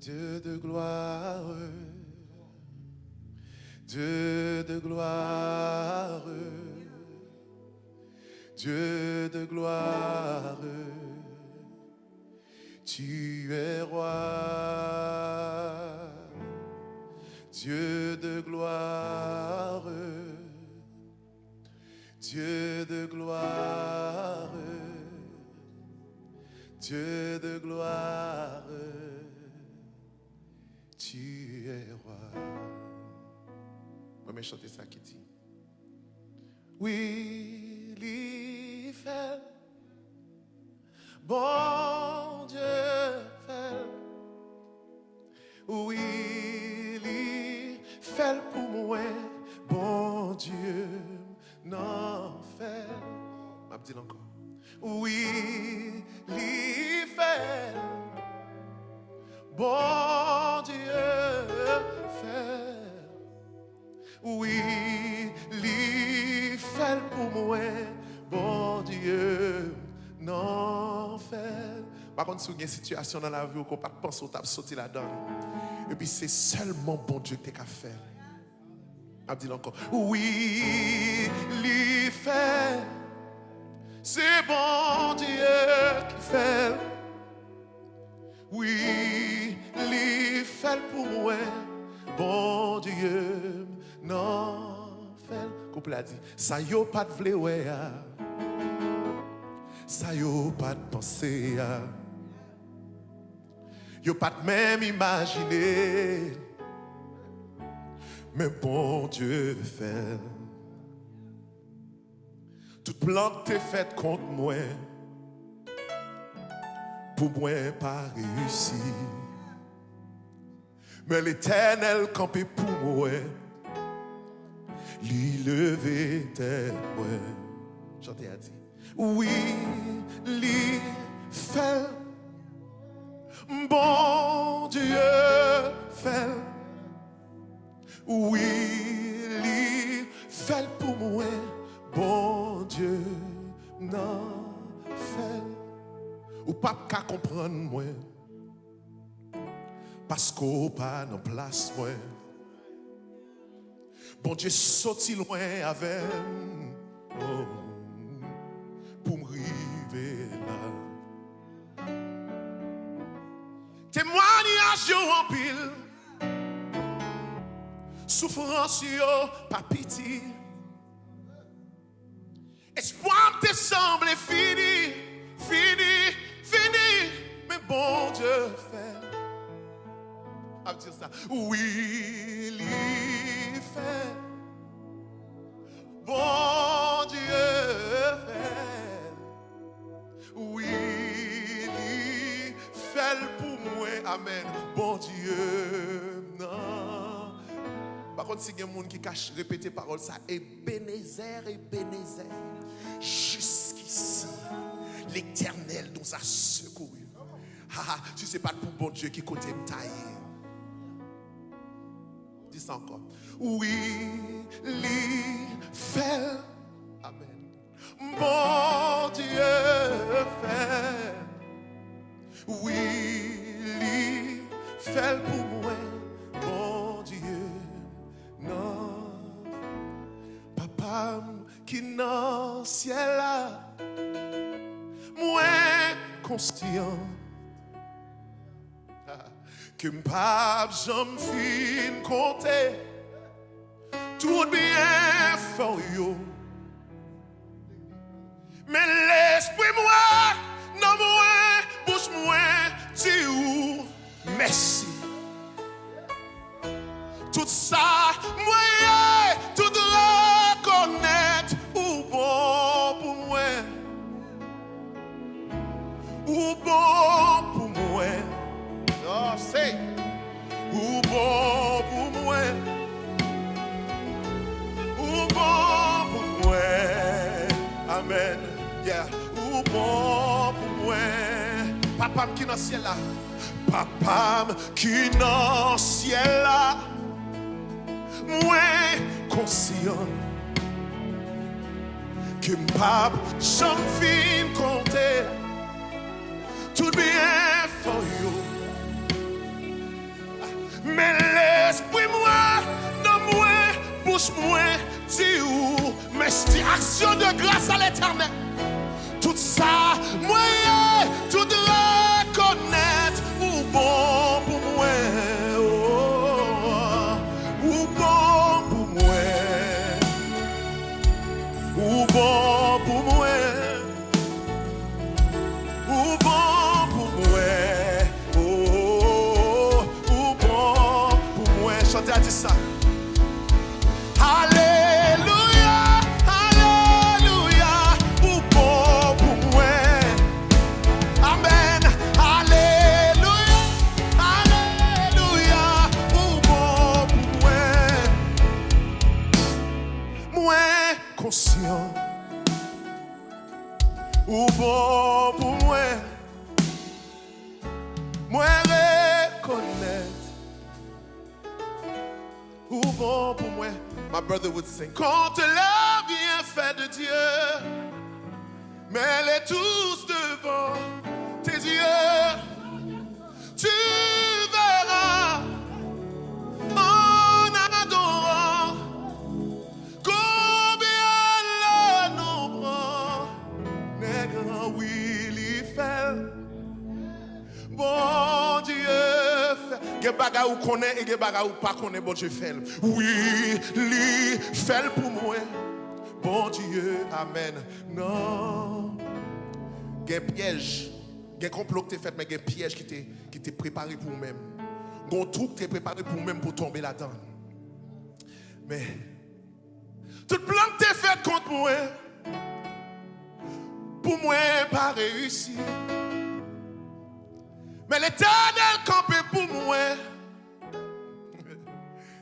Dieu de gloire, Dieu de gloire, Dieu de gloire, tu es roi. Dieu de gloire, Dieu de gloire, Dieu de gloire, tu es roi. On va chanter ça qui dit. Oui, il fait, bon Dieu fait. Oui, il fait pour moi, bon Dieu n'en fait. Je vais dire encore. Oui, il fait, bon Dieu fait. Oui, il fait pour moi, bon Dieu n'en fait. Par contre, si vous avez une situation dans la vie où vous ne pouvez pas penser que vous sauter là-dedans, et puis c'est seulement bon Dieu que tu as fait. Je vais dire encore. Oui, il fait. C'est bon Dieu qui fait. Oui, il fait pour moi. Bon Dieu, non fait. Couple a dit, ça y a pas de vle ouais. Ça y a pas de pensée. Yo pas de même imaginer. Mais bon Dieu fait. Toute plante est faite contre moi. Pour moi pas réussi. Mais l'Éternel campé pour moi. Lui lever tête moi. Chantez a dit. Oui, lui fait. Bon Dieu fait. Oui, lui fait pour moi. Bon Dieu n'en fait. Ou pas qu'à comprendre moi. Parce qu'on pas dans place moi. Bon Dieu sorti loin avec oh, pour me river là. Témoignage en pile. Souffrance yo pas pitié. Espoir te semble fini, fini, fini. Mais bon Dieu fait. À dire ça. Oui, il fait. Bon Dieu fait. Oui, il fait pour moi. Amen. Bon Dieu, non. Par contre, si il y a des gens qui cachent répéter parole, ça Ebenezer, Ebenezer. Jusqu'ici, l'Éternel nous a secourus. Tu sais pas pour bon Dieu qui côté me tailler. Dis ça encore. Oui, il fait. Amen. Bon Dieu fait. Oui, il fait pour moi. Bon Dieu, non. Papa qui dans le ciel là, moi conscient. Que m'pap j'en fin compter tout bien for you. Mais l'esprit moi, non moi, bouche moi, dis ou merci. Tout ça, moi, tout reconnaître ou bon pour moi. Ou bon pour moi. Oh, c'est ou bon pour moi, ou bon pour moi, amen, yeah, ou bon pour moi, papa qui dans le ciel là, papa qui dans le ciel là, moi conscient que papa j'en fin compter tout bien for you. bon pour moi. Moi reconnaître ou bon pour moi. My brother would sing. Compte le bienfait de Dieu, mets-les tous devant tes yeux. Tu verras en adorant combien le nombre n'est grand. Oui, il fait. Bon Dieu fait. Gen bagay ou connaît et gen bagay ou pas connaît, bon Dieu fait. Oui, il fait pour moi. Bon Dieu, amen. Non. Gen piège. Gen complot que tu fait, mais gen piège qui t'est préparé pour vous-même. Gon truc qui t'est préparé pour vous-même pour tomber là-dedans. Mais tout plan que tu fait contre moi, pour moi, pas réussi. Mais l'Éternel campé pour moi.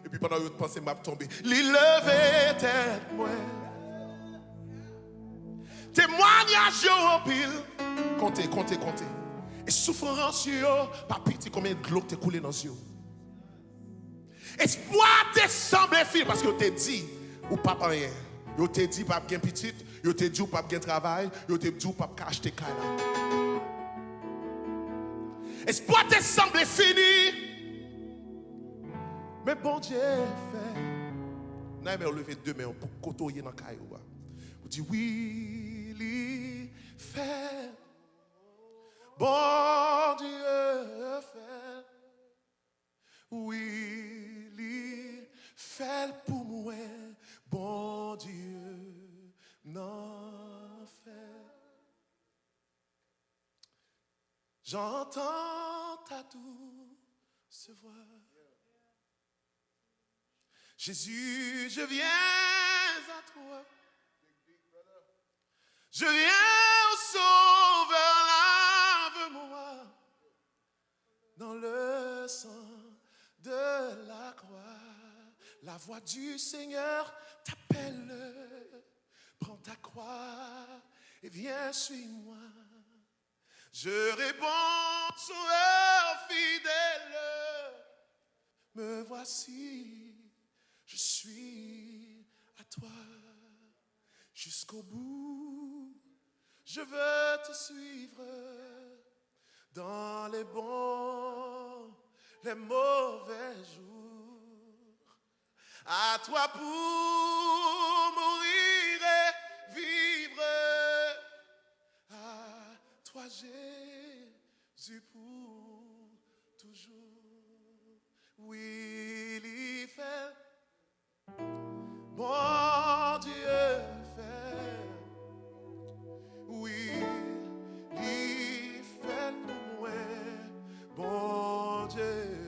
Et puis pendant que je pensais m'a tombé, il levait tête moi. Témoignage au pile. Comptez. Et souffrance yo, pas pitié combien de l'eau t'es coulé dans les yeux. Espoir te semble film parce que t'es dit ou pas rien. Yo t'es dit pas bien petit, yo t'es dit ou pas bien travail, yo t'es dit ou pas acheter caille. Espoir te semble fini. Mais bon Dieu fait. Non, mais on lever deux mains pour côtoyer dans le caillou. Vous dites oui, il fait. Bon Dieu fait. Oui, il fait pour moi. Bon Dieu n'en fait. J'entends ta douce voix. Jésus, je viens à toi. Je viens au Sauveur, lave-moi dans le sang de la croix. La voix du Seigneur t'appelle. Prends ta croix et viens, suis-moi. Je réponds, Sauveur fidèle, me voici, je suis à toi. Jusqu'au bout, je veux te suivre dans les bons, les mauvais jours. À toi pour mourir et vivre. À toi Jésus pour toujours. Oui, il fait. Mon Dieu fait. Oui, il fait pour moi. Bon Dieu.